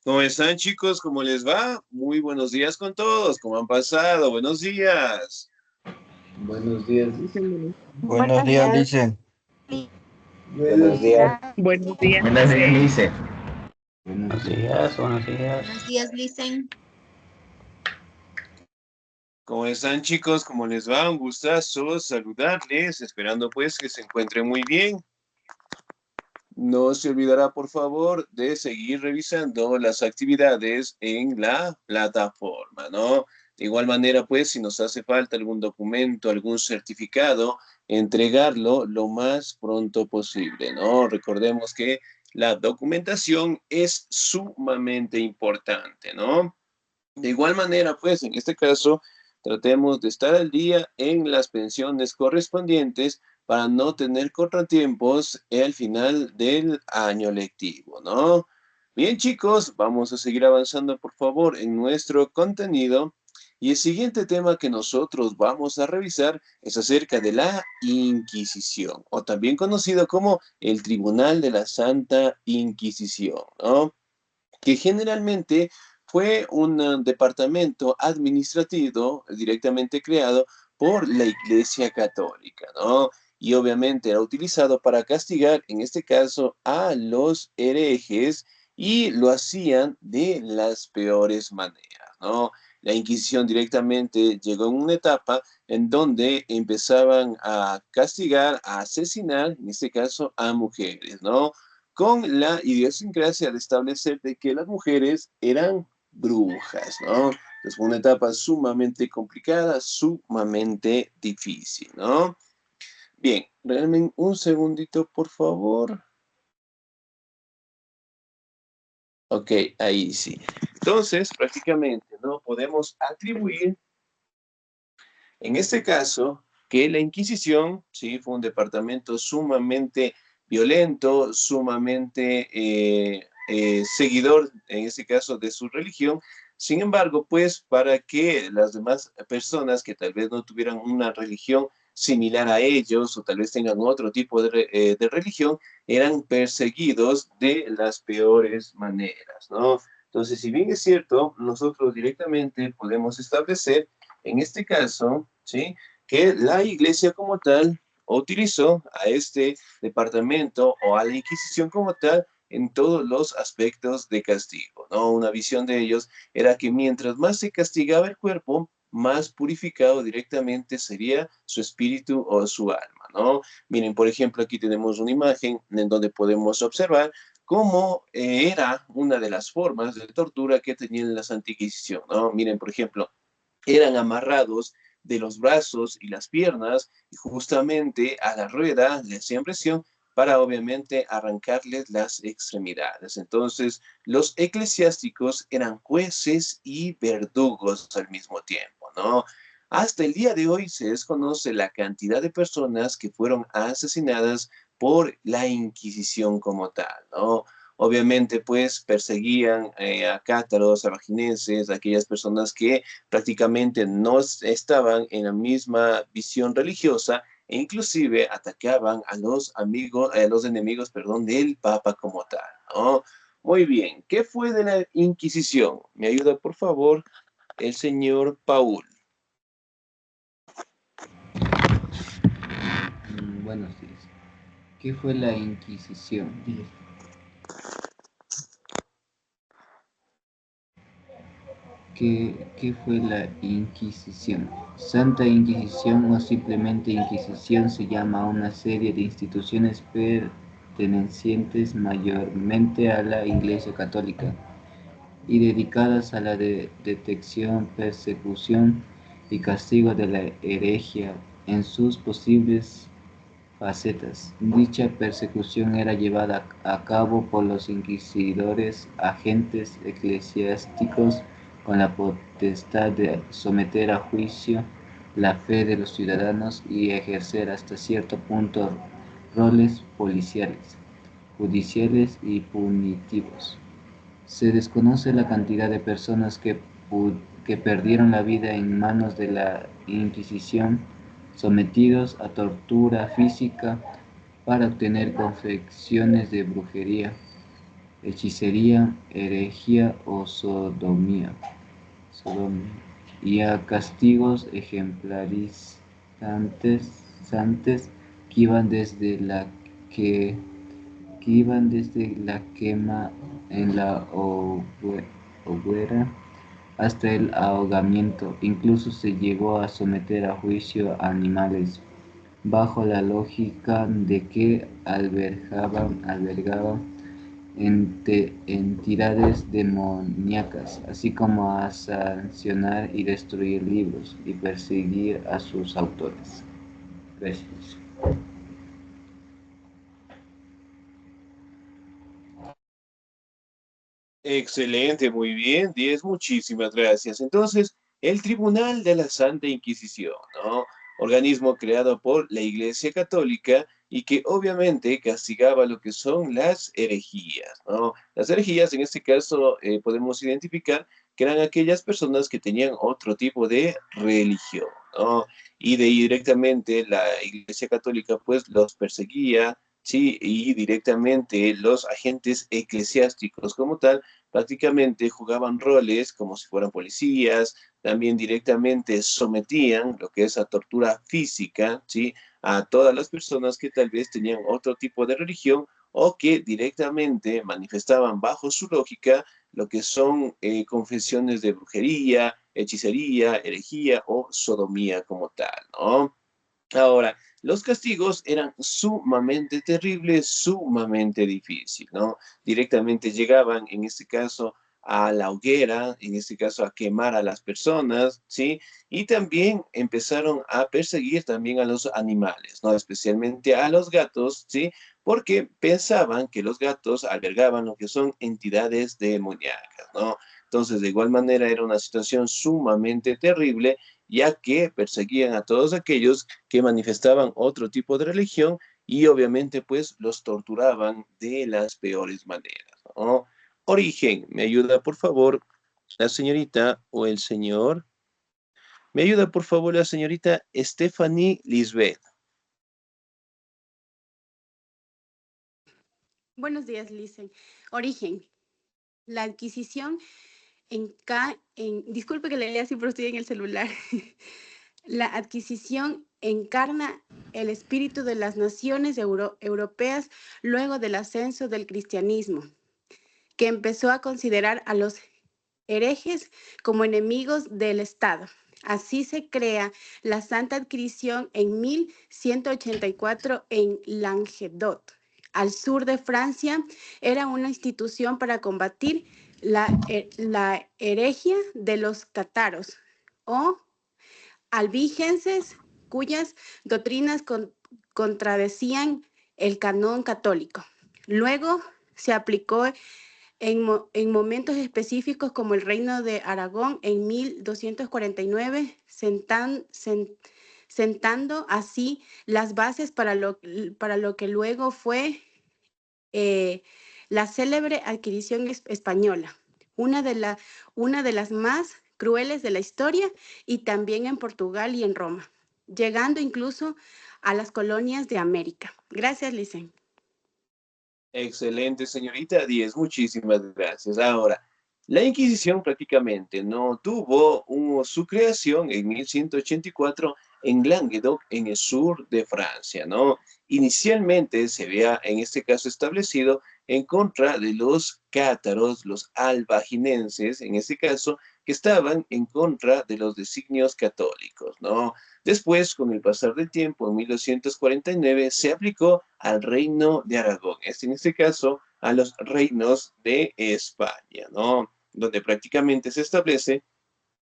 ¿Cómo están, chicos? ¿Cómo les va? Muy buenos días con todos. ¿Cómo han pasado? Buenos días. Buenos días. Buenos Buenos días, días, dice. Buenos días. Buenos días, Buenos días, Licen. Lice. Buenos Buenos días. días, buenos días. Buenos días, Licen. ¿Cómo están, chicos? ¿Cómo les va? Un gustazo saludarles, esperando pues que se encuentren muy bien. No se olvidará, por favor, de seguir revisando las actividades en la plataforma, ¿no? De igual manera, pues, si nos hace falta algún documento, algún certificado, entregarlo lo más pronto posible, ¿no? Recordemos que la documentación es sumamente importante, ¿no? De igual manera, pues, en este caso, tratemos de estar al día en las pensiones correspondientes para no tener contratiempos al final del año lectivo, ¿no? Bien, chicos, vamos a seguir avanzando, por favor, en nuestro contenido. Y el siguiente tema que nosotros vamos a revisar es acerca de la Inquisición, o también conocido como el Tribunal de la Santa Inquisición, ¿no? Que generalmente fue un departamento administrativo directamente creado por la Iglesia Católica, ¿no? Y obviamente era utilizado para castigar, en este caso, a los herejes y lo hacían de las peores maneras, ¿no? La Inquisición directamente llegó en una etapa en donde empezaban a castigar, a asesinar, en este caso, a mujeres, ¿no? Con la idiosincrasia de establecer de que las mujeres eran brujas, ¿no? Entonces fue una etapa sumamente complicada, sumamente difícil, ¿no? Bien, realmente un segundito, por favor. Ok, ahí sí. Entonces, prácticamente, ¿no? Podemos atribuir, en este caso, que la Inquisición, sí, fue un departamento sumamente violento, sumamente seguidor, en este caso, de su religión. Sin embargo, pues, para que las demás personas que tal vez no tuvieran una religión similar a ellos o tal vez tengan otro tipo de religión, eran perseguidos de las peores maneras, ¿no? Entonces, si bien es cierto, nosotros directamente podemos establecer en este caso, ¿sí? Que la iglesia como tal utilizó a este departamento o a la Inquisición como tal en todos los aspectos de castigo, ¿no? Una visión de ellos era que mientras más se castigaba el cuerpo, más purificado directamente sería su espíritu o su alma, ¿no? Miren, por ejemplo, aquí tenemos una imagen en donde podemos observar cómo era una de las formas de tortura que tenían la Santa Inquisición, ¿no? Miren, por ejemplo, eran amarrados de los brazos y las piernas y justamente a la rueda le hacían presión para obviamente arrancarles las extremidades. Entonces, los eclesiásticos eran jueces y verdugos al mismo tiempo, ¿no? Hasta el día de hoy se desconoce la cantidad de personas que fueron asesinadas por la Inquisición como tal, ¿no? Obviamente, pues, perseguían a cátaros, a bajineses, a aquellas personas que prácticamente no estaban en la misma visión religiosa e inclusive atacaban a los amigos, a los enemigos, perdón, del Papa como tal, ¿no? Muy bien, ¿qué fue de la Inquisición? ¿Me ayuda, por favor, el señor Paul? Buenos días. ¿Qué fue la Inquisición? ¿Qué fue la Inquisición? Santa Inquisición o simplemente Inquisición se llama a una serie de instituciones pertenecientes mayormente a la Iglesia Católica y dedicadas a la detección, persecución y castigo de la herejía en sus posibles facetas. Dicha persecución era llevada a cabo por los inquisidores, agentes eclesiásticos, con la potestad de someter a juicio la fe de los ciudadanos y ejercer hasta cierto punto roles policiales, judiciales y punitivos. Se desconoce la cantidad de personas que perdieron la vida en manos de la Inquisición, sometidos a tortura física para obtener confecciones de brujería, hechicería, herejía o sodomía, y a castigos ejemplarizantes que iban desde que, que iban desde la quema en la hoguera hasta el ahogamiento. Incluso se llegó a someter a juicio a animales, bajo la lógica de que albergaban entidades demoníacas, así como a sancionar y destruir libros y perseguir a sus autores. Gracias. Excelente, muy bien, 10, muchísimas gracias. Entonces, el Tribunal de la Santa Inquisición, ¿no? Organismo creado por la Iglesia Católica y que obviamente castigaba lo que son las herejías, ¿no? Las herejías, en este caso, podemos identificar que eran aquellas personas que tenían otro tipo de religión, ¿no? Y de ahí directamente la Iglesia Católica, pues, los perseguía, sí, y directamente los agentes eclesiásticos como tal prácticamente jugaban roles como si fueran policías, también directamente sometían lo que es la tortura física, ¿sí? A todas las personas que tal vez tenían otro tipo de religión o que directamente manifestaban bajo su lógica lo que son confesiones de brujería, hechicería, herejía o sodomía como tal, ¿no? Ahora, los castigos eran sumamente terribles, sumamente difíciles, ¿no? Directamente llegaban, en este caso, a la hoguera, en este caso, a quemar a las personas, ¿sí? Y también empezaron a perseguir también a los animales, ¿no? Especialmente a los gatos, ¿sí? Porque pensaban que los gatos albergaban lo que son entidades demoníacas, ¿no? Entonces, de igual manera, era una situación sumamente terrible ya que perseguían a todos aquellos que manifestaban otro tipo de religión y obviamente pues los torturaban de las peores maneras, ¿no? Origen, ¿me ayuda por favor la señorita o el señor? ¿Me ayuda por favor la señorita Stephanie Lisbeth? Buenos días, Licen. Origen. La adquisición disculpe que le lea así, pero estoy en el celular. La adquisición encarna el espíritu de las naciones europeas luego del ascenso del cristianismo, que empezó a considerar a los herejes como enemigos del Estado. Así se crea la Santa Adquisición en 1184 en Languedoc, al sur de Francia. Era una institución para combatir la herejía de los cátaros o albigenses, cuyas doctrinas contradecían el canon católico. Luego se aplicó en momentos específicos como el Reino de Aragón en 1249, sentando así las bases para lo que luego fue eh, la célebre adquisición española, una una de las más crueles de la historia, y también en Portugal y en Roma, llegando incluso a las colonias de América. Gracias, Licen. Excelente, señorita 10, muchísimas gracias. Ahora, la Inquisición prácticamente no tuvo su creación en 1184 en Languedoc, en el sur de Francia, ¿no? Inicialmente se había, en este caso, establecido en contra de los cátaros, los albaginenses, en este caso, que estaban en contra de los designios católicos, ¿no? Después, con el pasar del tiempo, en 1249, se aplicó al reino de Aragón, en este caso a los reinos de España, ¿no? Donde prácticamente se establece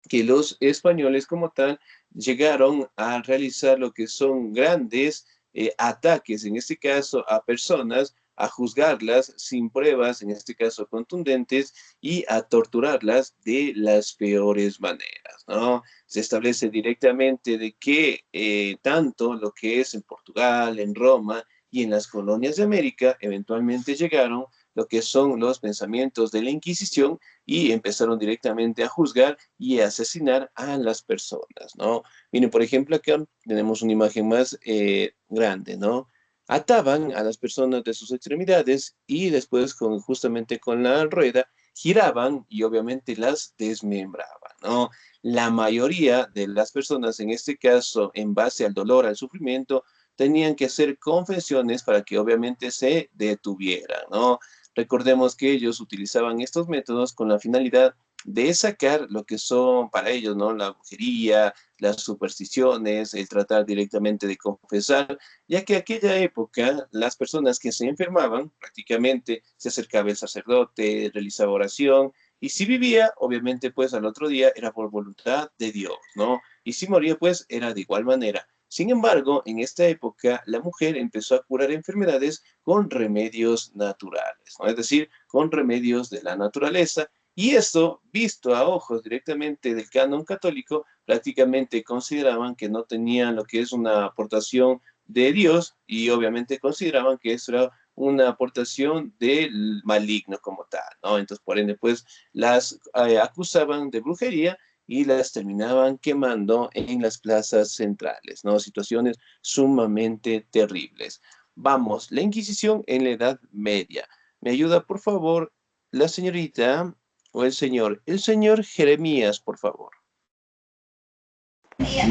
que los españoles como tal llegaron a realizar lo que son grandes ataques, en este caso a personas, a juzgarlas sin pruebas, en este caso contundentes, y a torturarlas de las peores maneras, ¿no? Se establece directamente de que tanto lo que es en Portugal, en Roma y en las colonias de América, eventualmente llegaron lo que son los pensamientos de la Inquisición y empezaron directamente a juzgar y a asesinar a las personas, ¿no? Miren, por ejemplo, acá tenemos una imagen más grande, ¿no? Ataban a las personas de sus extremidades y después justamente con la rueda giraban y obviamente las desmembraban, ¿no? La mayoría de las personas, en este caso, en base al dolor, al sufrimiento, tenían que hacer confesiones para que obviamente se detuvieran, ¿no? Recordemos que ellos utilizaban estos métodos con la finalidad de sacar lo que son para ellos, ¿no? La brujería, las supersticiones, el tratar directamente de confesar, ya que aquella época las personas que se enfermaban prácticamente se acercaba el sacerdote, realizaba oración, y si vivía, obviamente, pues al otro día era por voluntad de Dios, ¿no? Y si moría, pues era de igual manera. Sin embargo, en esta época, la mujer empezó a curar enfermedades con remedios naturales, ¿no? Es decir, con remedios de la naturaleza. Y esto, visto a ojos directamente del canon católico, prácticamente consideraban que no tenían lo que es una aportación de Dios y obviamente consideraban que eso era una aportación del maligno como tal, ¿no? Entonces, por ende, pues las acusaban de brujería y las terminaban quemando en las plazas centrales, ¿no? Situaciones sumamente terribles. Vamos, la Inquisición en la Edad Media. ¿Me ayuda, por favor, la señorita o el señor? El señor Jeremías, por favor.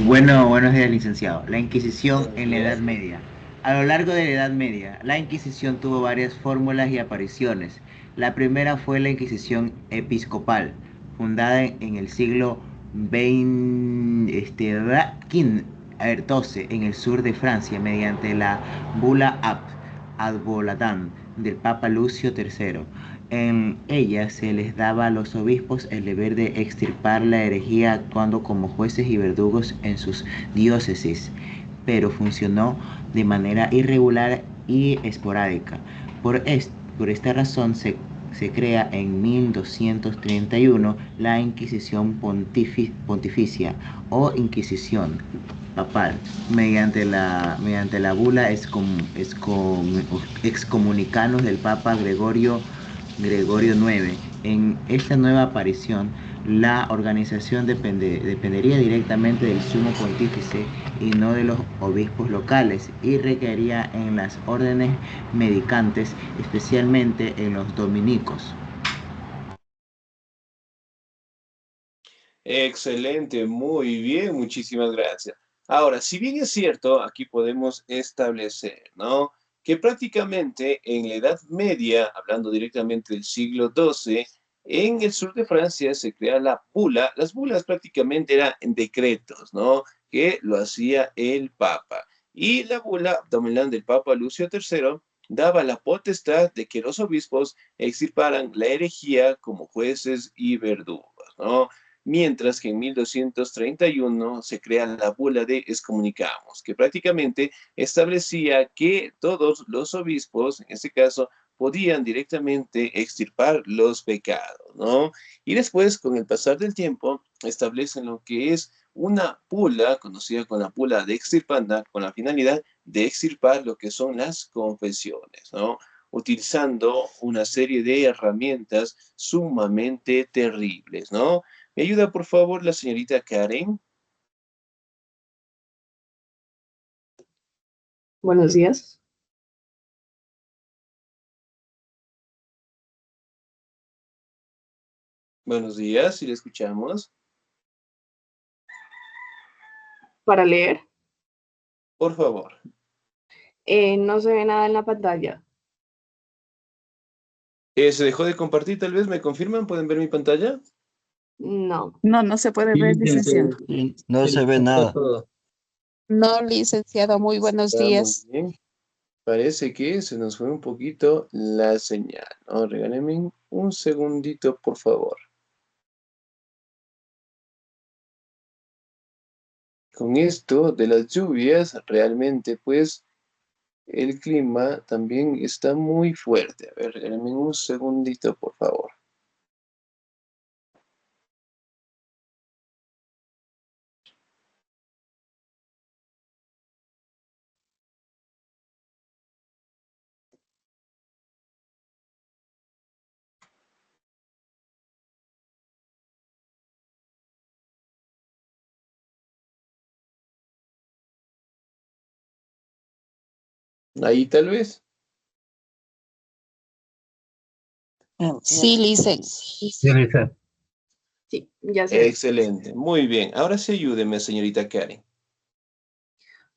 Bueno, buenos días, licenciado. La Inquisición Buenos en la Edad días. Media. A lo largo de la Edad Media, la Inquisición tuvo varias fórmulas y apariciones. La primera fue la Inquisición episcopal, fundada en el siglo XII en el sur de Francia mediante la Bula ad Voladam del Papa Lucio III. En ella se les daba a los obispos el deber de extirpar la herejía actuando como jueces y verdugos en sus diócesis, pero funcionó de manera irregular y esporádica. Por esta razón se crea en 1231 la Inquisición Pontificia o Inquisición papal, mediante la bula excomunicanos del Papa Gregorio IX. En esta nueva aparición, la organización dependería directamente del sumo pontífice y no de los obispos locales, y recaería en las órdenes mendicantes, especialmente en los dominicos. Excelente, muy bien, muchísimas gracias. Ahora, si bien es cierto, aquí podemos establecer, ¿no? Que prácticamente en la Edad Media, hablando directamente del siglo XII, en el sur de Francia se crea la bula. Las bulas prácticamente eran decretos, ¿no? Que lo hacía el Papa. Y la bula abdominal del Papa Lucio III daba la potestad de que los obispos extirparan la herejía como jueces y verdugos, ¿no? Mientras que en 1231 se crea la bula de excomunicamos, que prácticamente establecía que todos los obispos, en este caso, podían directamente extirpar los pecados, ¿no? Y después, con el pasar del tiempo, establecen lo que es una bula, conocida como la bula de extirpanda, con la finalidad de extirpar lo que son las confesiones, ¿no? Utilizando una serie de herramientas sumamente terribles, ¿no? ¿Me ayuda, por favor, la señorita Karen? Buenos días. Buenos días, si le escuchamos. Para leer, Por favor. no se ve nada en la pantalla. ¿Se dejó de compartir, tal vez? ¿Me confirman? ¿Pueden ver mi pantalla? No. No, no se puede ver, licenciado. No se ve nada. No, licenciado, muy buenos Está muy días. bien. Parece que se nos fue un poquito la señal, ¿no? Regálenme un segundito, por favor. Con esto de las lluvias, realmente, pues, el clima también está muy fuerte. A ver, regálenme un segundito, por favor. Ahí tal vez. Sí, Licen. Sí, Lisa. Sí, ya sé. Excelente, muy bien. Ahora sí ayúdeme, señorita Karen.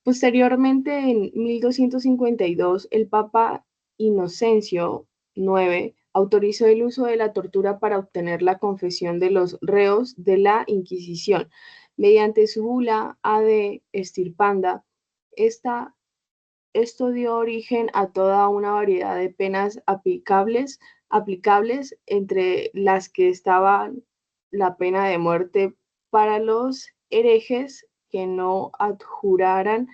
Posteriormente, en 1252, el Papa Inocencio IX autorizó el uso de la tortura para obtener la confesión de los reos de la Inquisición. Mediante su bula Ad Extirpanda, esto dio origen a toda una variedad de penas aplicables, entre las que estaba la pena de muerte para los herejes que no adjuraran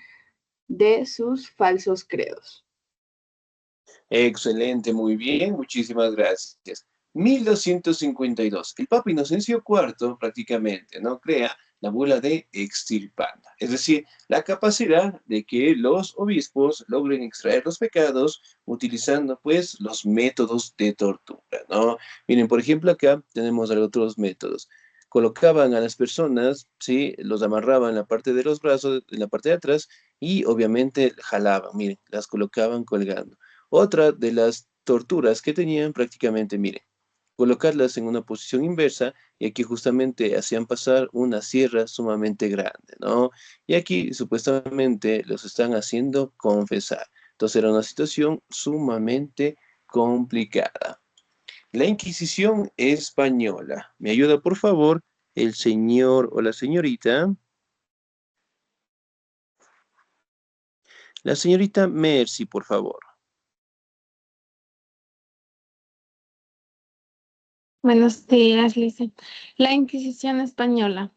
de sus falsos credos. Excelente, muy bien, muchísimas gracias. 1252. El Papa Inocencio IV prácticamente no crea la bula de extirpanda, es decir, la capacidad de que los obispos logren extraer los pecados utilizando pues los métodos de tortura, ¿no? Miren, por ejemplo, acá tenemos otros métodos. Colocaban a las personas, ¿sí? Los amarraban en la parte de los brazos, en la parte de atrás, y obviamente jalaban, miren, las colocaban colgando. Otra de las torturas que tenían prácticamente, miren, colocarlas en una posición inversa y aquí justamente hacían pasar una sierra sumamente grande, ¿no? Y aquí supuestamente los están haciendo confesar. Entonces era una situación sumamente complicada. La Inquisición española. ¿Me ayuda, por favor, el señor o la señorita? La señorita Mercy, por favor. Buenos días, Lice. La Inquisición española.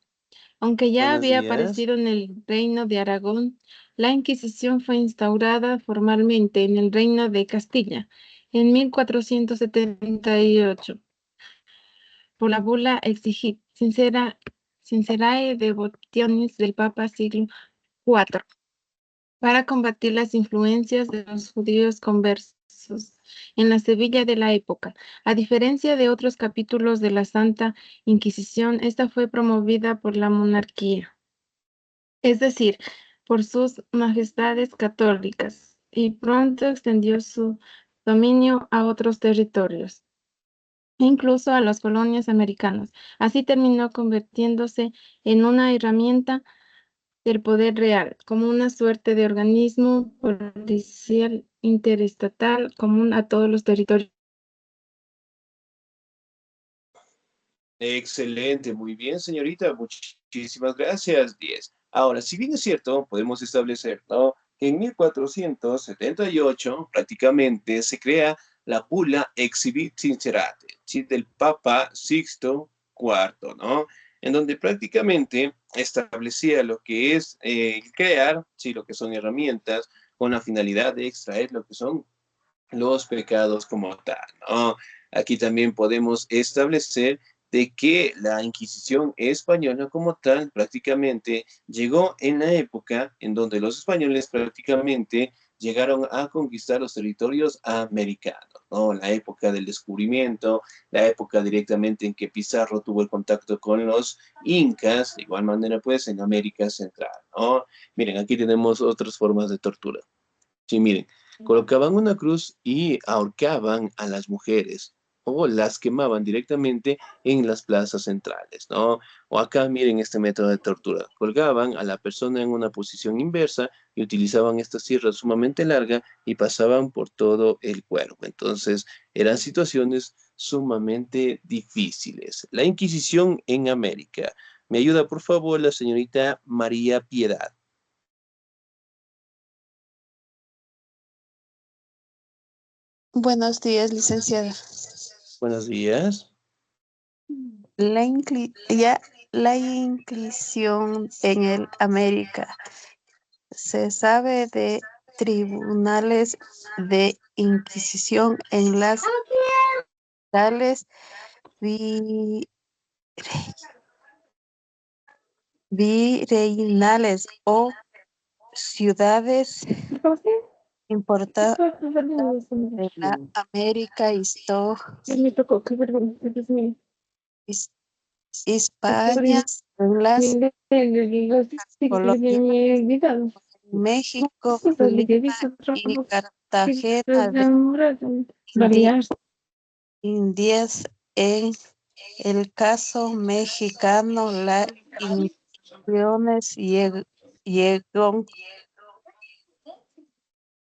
Aunque ya Buenos había días. aparecido en el Reino de Aragón, la Inquisición fue instaurada formalmente en el Reino de Castilla en 1478 por la bula Exigit Sincerae Devotionis del Papa siglo IV para combatir las influencias de los judíos conversos en la Sevilla de la época. A diferencia de otros capítulos de la Santa Inquisición, esta fue promovida por la monarquía, es decir, por sus majestades católicas, y pronto extendió su dominio a otros territorios, incluso a las colonias americanas. Así terminó convirtiéndose en una herramienta del poder real, como una suerte de organismo policial interestatal común a todos los territorios. Excelente, muy bien, señorita. Muchísimas gracias. 10. Ahora, si bien es cierto, podemos establecer, ¿no? Que en 1478 prácticamente se crea la bula Exhibit Sincerate, ¿sí? Del Papa Sixto IV, ¿no? En donde prácticamente establecía lo que es crear, sí, lo que son herramientas con la finalidad de extraer lo que son los pecados como tal, ¿no? Aquí también podemos establecer de que la Inquisición española como tal prácticamente llegó en la época en donde los españoles prácticamente llegaron a conquistar los territorios americanos, ¿no? La época del descubrimiento, la época directamente en que Pizarro tuvo el contacto con los incas, de igual manera pues en América Central, ¿no? Miren, aquí tenemos otras formas de tortura. Sí, miren, colocaban una cruz y ahorcaban a las mujeres o las quemaban directamente en las plazas centrales, ¿no? O acá miren este método de tortura. Colgaban a la persona en una posición inversa y utilizaban esta sierra sumamente larga y pasaban por todo el cuerpo. Entonces, eran situaciones sumamente difíciles. La Inquisición en América. ¿Me ayuda, por favor, la señorita María Piedad? Buenos días, licenciada. Buenos días. La inclusión en el América. Se sabe de tribunales de inquisición en las tales virreinales o ciudades importantes de la América Hispania en las colonias México, Lima y Cartagena de Indias. En el caso mexicano, las invasiones llegaron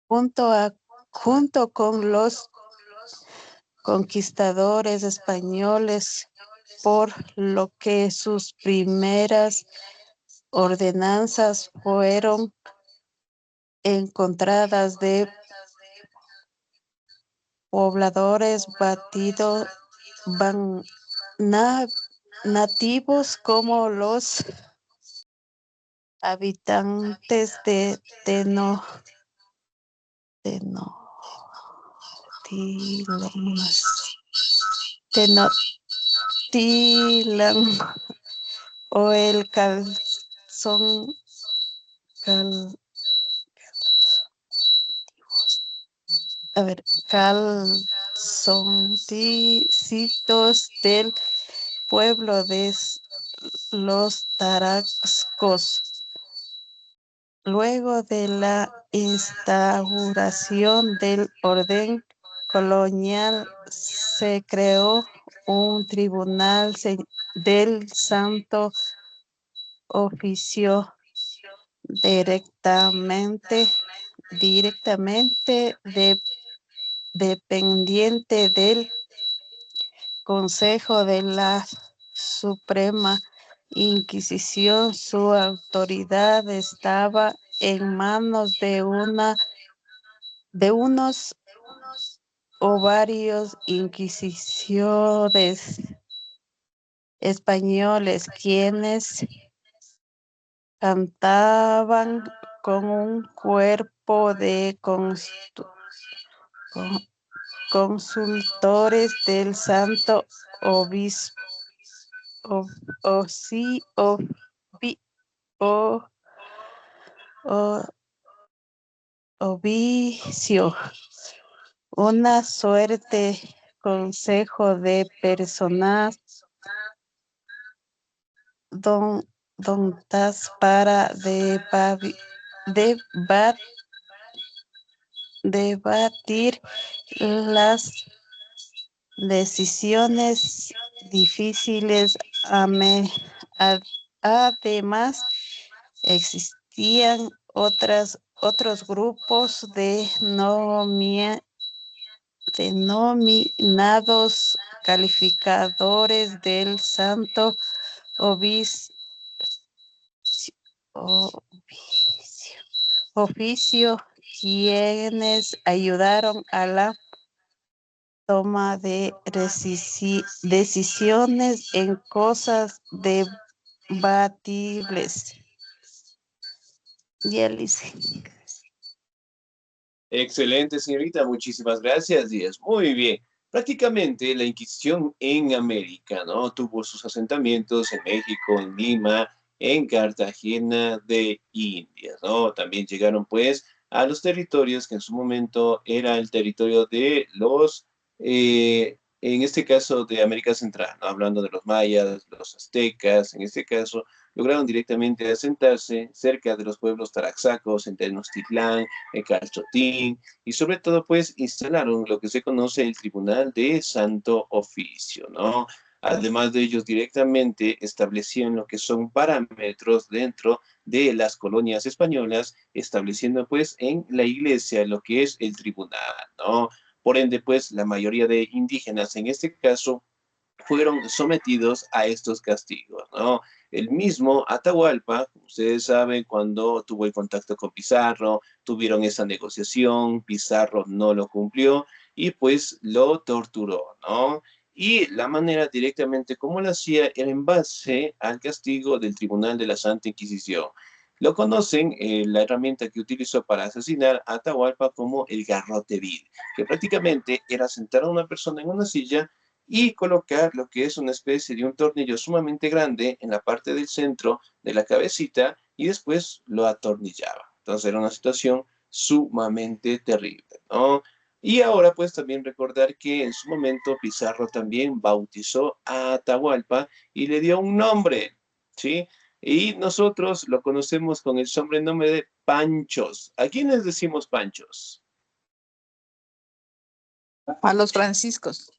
junto con los conquistadores españoles, por lo que sus primeras ordenanzas fueron encontradas de pobladores nativos como los habitantes de Tenochtitlan o el cal- calzoncillos del pueblo de los tarascos. Luego de la instauración del orden colonial, se creó un tribunal del Santo Oficio directamente dependiente del Consejo de la Suprema Inquisición. Su autoridad estaba en manos de unos o varios inquisidores españoles, quienes cantaban con un cuerpo de consultores del Santo Obispo, Ovicio, una suerte consejo de personas dontas para debatir las decisiones difíciles. Además, existían otros grupos denominados calificadores del Santo Oficio, quienes ayudaron a la toma de decisiones en cosas debatibles. Y Alice. Excelente, señorita. Muchísimas gracias, Díaz. Muy bien. Prácticamente la Inquisición en América, ¿no? Tuvo sus asentamientos en México, en Lima, en Cartagena de Indias, ¿no? También llegaron, pues, a los territorios que en su momento era el territorio de los, en este caso, de América Central, ¿no? Hablando de los mayas, los aztecas, en este caso, lograron directamente asentarse cerca de los pueblos taraxacos, en Tenochtitlán, en Calchotín, y sobre todo, pues, instalaron lo que se conoce el Tribunal de Santo Oficio, ¿no? Además de ellos, directamente establecían lo que son parámetros dentro de las colonias españolas, estableciendo, pues, en la iglesia lo que es el tribunal, ¿no? Por ende, pues, la mayoría de indígenas, en este caso, fueron sometidos a estos castigos, ¿no? El mismo Atahualpa, como ustedes saben, cuando tuvo el contacto con Pizarro, tuvieron esa negociación, Pizarro no lo cumplió y pues lo torturó, ¿no? Y la manera directamente como lo hacía era en base al castigo del Tribunal de la Santa Inquisición. Lo conocen, la herramienta que utilizó para asesinar a Atahualpa como el garrote vil, que prácticamente era sentar a una persona en una silla y colocar lo que es una especie de un tornillo sumamente grande en la parte del centro de la cabecita y después lo atornillaba. Entonces era una situación sumamente terrible, ¿no? Y ahora pues también recordar que en su momento Pizarro también bautizó a Atahualpa y le dio un nombre, ¿sí? Y nosotros lo conocemos con el sobrenombre de panchos. ¿A quiénes decimos panchos? A los franciscos.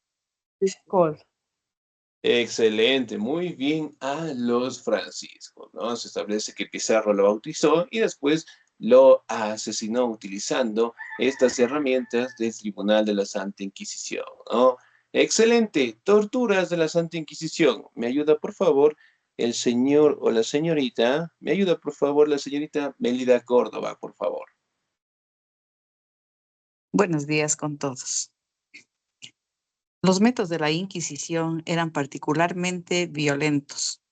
Discord. Excelente, muy bien a los franciscos, ¿no? Se establece que Pizarro lo bautizó y después lo asesinó utilizando estas herramientas del Tribunal de la Santa Inquisición, ¿no? Excelente, torturas de la Santa Inquisición. ¿Me ayuda, por favor, el señor o la señorita? ¿Me ayuda, por favor, la señorita Melida Córdoba, por favor? Buenos días con todos. Los métodos de la Inquisición eran particularmente violentos.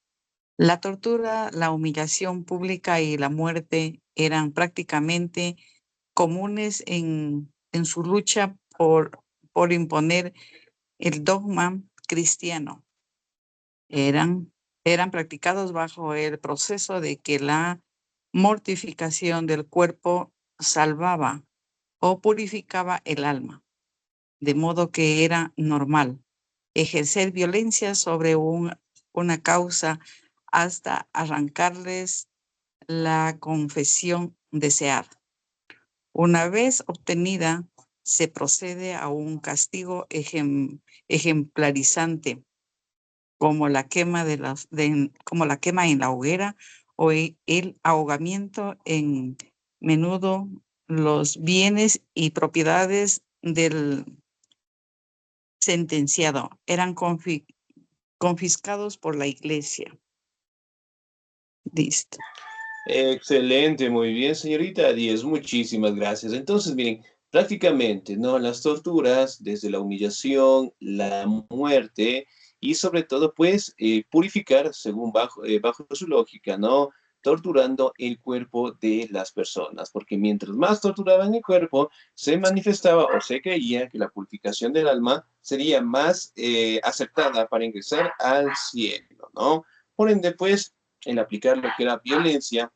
La tortura, la humillación pública y la muerte eran prácticamente comunes en su lucha por imponer el dogma cristiano. Eran practicados bajo el proceso de que la mortificación del cuerpo salvaba o purificaba el alma, de modo que era normal ejercer violencia sobre una causa hasta arrancarles la confesión deseada. Una vez obtenida, se procede a un castigo ejemplarizante, como la quema como la quema en la hoguera o el ahogamiento. En menudo los bienes y propiedades del sentenciado eran confiscados por la iglesia. Listo. Excelente, muy bien, señorita Díez, muchísimas gracias. Entonces, miren, prácticamente, ¿no? Las torturas, desde la humillación, la muerte y sobre todo, pues, purificar, según bajo su lógica, ¿no? Torturando el cuerpo de las personas, porque mientras más torturaban el cuerpo, se manifestaba o se creía que la purificación del alma sería más aceptada para ingresar al cielo, ¿no? Por ende, pues, el aplicar lo que era violencia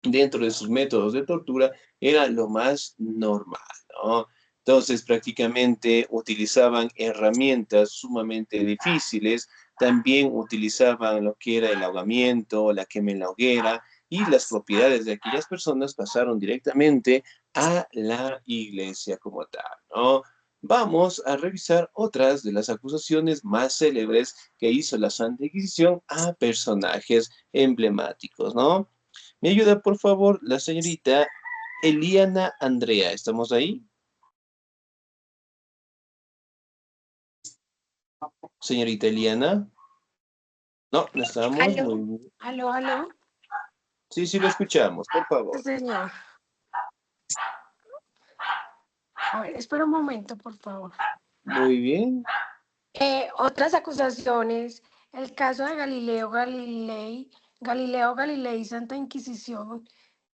dentro de sus métodos de tortura era lo más normal, ¿no? Entonces prácticamente utilizaban herramientas sumamente difíciles, también utilizaban lo que era el ahogamiento, la quema en la hoguera, y las propiedades de aquellas personas pasaron directamente a la iglesia como tal, ¿no? Vamos a revisar otras de las acusaciones más célebres que hizo la Santa Inquisición a personajes emblemáticos, ¿no? ¿Me ayuda, por favor, la señorita Eliana Andrea? ¿Estamos ahí? Señorita Eliana. No, no estamos. Aló, Muy bien. aló, aló. Sí, sí, lo escuchamos, por favor. Señor. A ver, espera un momento, por favor. Muy bien. Otras acusaciones. El caso de Galileo Galilei, Santa Inquisición.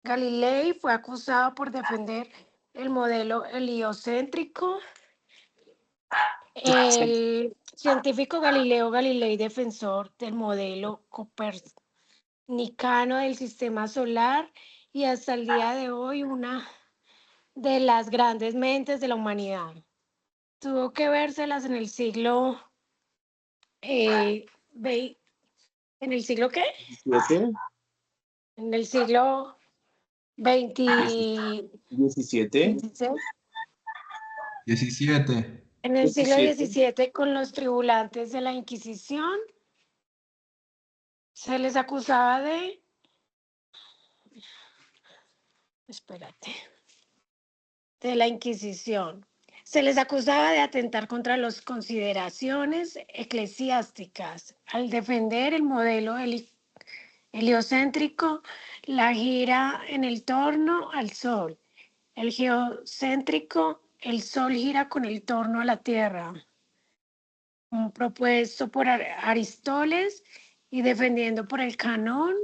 Galilei fue acusado por defender el modelo heliocéntrico. El científico Galileo Galilei, defensor del modelo copernicano del sistema solar y hasta el día de hoy una de las grandes mentes de la humanidad. Tuvo que vérselas en el siglo, ¿en el siglo qué? 17. En el siglo 17. 17. En el siglo 17. XVII, con los tribulantes de la Inquisición, se les acusaba de, de la Inquisición. Se les acusaba de atentar contra las consideraciones eclesiásticas al defender el modelo heliocéntrico, la gira en el torno al Sol. El geocéntrico, el Sol gira con el torno a la Tierra. Propuesto por Aristóteles y defendiendo por el canon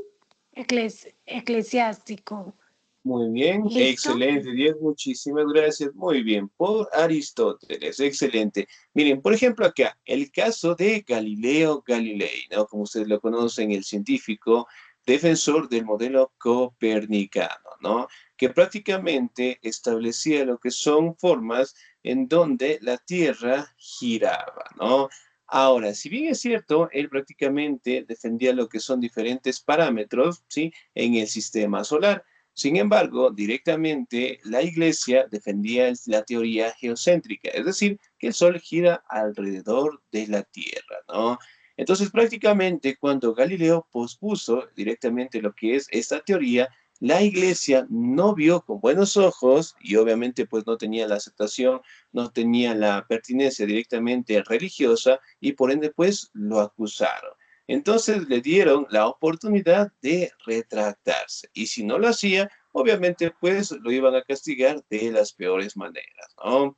eclesiástico. Muy bien, ¿Listo? excelente, 10, muchísimas gracias. Muy bien, por Aristóteles, excelente. Miren, por ejemplo, acá, el caso de Galileo Galilei, ¿no? Como ustedes lo conocen, el científico defensor del modelo copernicano, ¿no? Que prácticamente establecía lo que son formas en donde la Tierra giraba, ¿no? Ahora, si bien es cierto, él prácticamente defendía lo que son diferentes parámetros, ¿sí? En el sistema solar. Sin embargo, directamente la Iglesia defendía la teoría geocéntrica, es decir, que el Sol gira alrededor de la Tierra, ¿no? Entonces, prácticamente cuando Galileo pospuso directamente lo que es esta teoría, la Iglesia no vio con buenos ojos y obviamente pues no tenía la aceptación, no tenía la pertinencia directamente religiosa y por ende pues lo acusaron. Entonces le dieron la oportunidad de retractarse y si no lo hacía, obviamente pues lo iban a castigar de las peores maneras, ¿no?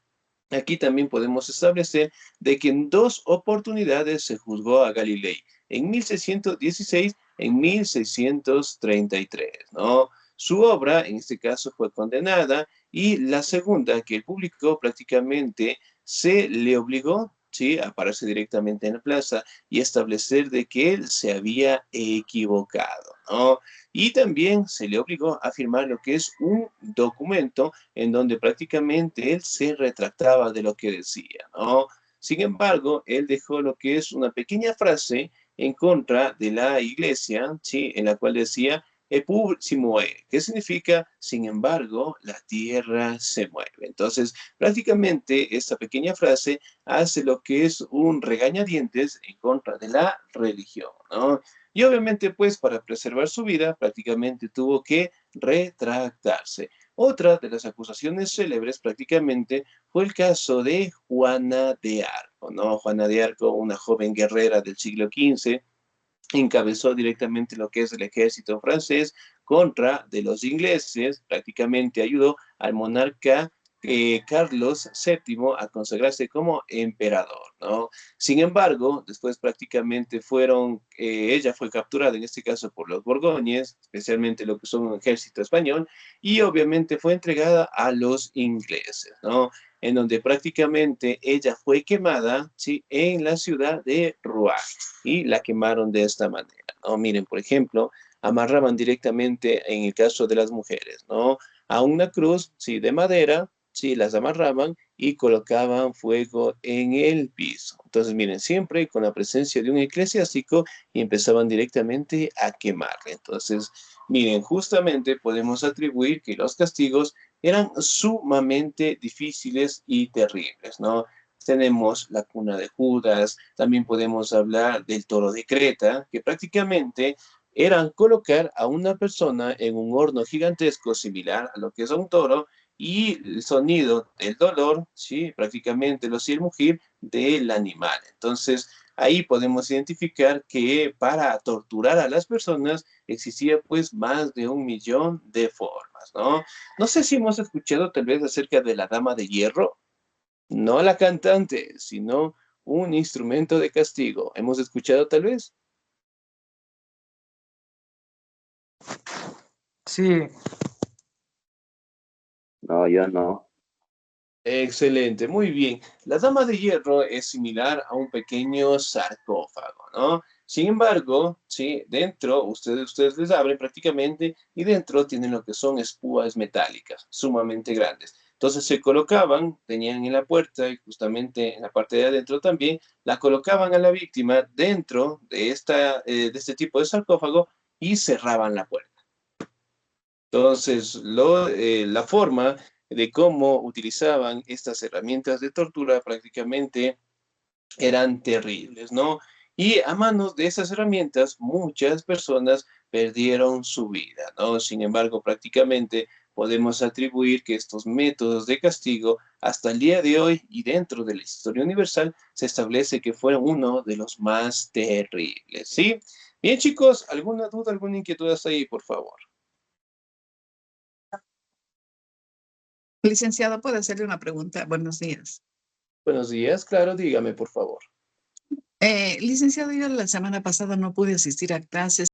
Aquí también podemos establecer de que en dos oportunidades se juzgó a Galilei, en 1616, en 1633, ¿no? Su obra, en este caso, fue condenada y la segunda que publicó prácticamente se le obligó, ¿sí?, a pararse directamente en la plaza y establecer de que él se había equivocado, ¿no? Y también se le obligó a firmar lo que es un documento en donde prácticamente él se retractaba de lo que decía, ¿no? Sin embargo, él dejó lo que es una pequeña frase en contra de la iglesia, ¿sí?, en la cual decía, Epur si mueve, que significa, sin embargo, la tierra se mueve. Entonces, prácticamente esta pequeña frase hace lo que es un regañadientes en contra de la religión, ¿no? Y obviamente, pues, para preservar su vida, prácticamente tuvo que retractarse. Otra de las acusaciones célebres prácticamente fue el caso de Juana de Arco, ¿no? Juana de Arco, una joven guerrera del siglo XV, encabezó directamente lo que es el ejército francés contra de los ingleses, prácticamente ayudó al monarca Carlos VII a consagrarse como emperador, ¿no? Sin embargo, después prácticamente ella fue capturada en este caso por los borgoñes, especialmente lo que son un ejército español, y obviamente fue entregada a los ingleses, ¿no? En donde prácticamente ella fue quemada, ¿sí?, en la ciudad de Rouen y la quemaron de esta manera, ¿no? Miren, por ejemplo, amarraban directamente, en el caso de las mujeres, ¿no?, a una cruz, sí, de madera, sí, las amarraban y colocaban fuego en el piso. Entonces, miren, siempre con la presencia de un eclesiástico y empezaban directamente a quemarle. Entonces, miren, justamente podemos atribuir que los castigos eran sumamente difíciles y terribles, ¿no? Tenemos la cuna de Judas, también podemos hablar del toro de Creta, que prácticamente eran colocar a una persona en un horno gigantesco similar a lo que es un toro y el sonido del dolor, ¿sí?, prácticamente el mugir del animal. Entonces, ahí podemos identificar que para torturar a las personas existía pues más de 1 millón de formas, ¿no? No sé si hemos escuchado tal vez acerca de la Dama de Hierro. No la cantante, sino un instrumento de castigo. ¿Hemos escuchado tal vez? Sí, No, yo no. Excelente, muy bien. La Dama de Hierro es similar a un pequeño sarcófago, ¿no? Sin embargo, sí, dentro, ustedes les abren prácticamente y dentro tienen lo que son espúas metálicas, sumamente grandes. Entonces se colocaban, tenían en la puerta y justamente en la parte de adentro también, la colocaban a la víctima dentro de este tipo de sarcófago y cerraban la puerta. Entonces, la forma de cómo utilizaban estas herramientas de tortura prácticamente eran terribles, ¿no? Y a manos de esas herramientas, muchas personas perdieron su vida, ¿no? Sin embargo, prácticamente podemos atribuir que estos métodos de castigo, hasta el día de hoy y dentro de la historia universal, se establece que fueron uno de los más terribles, ¿sí? Bien, chicos, ¿alguna duda, alguna inquietud hasta ahí, por favor? Licenciado, ¿puedo hacerle una pregunta? Buenos días. Buenos días, claro, dígame, por favor. Licenciado, yo la semana pasada no pude asistir a clases.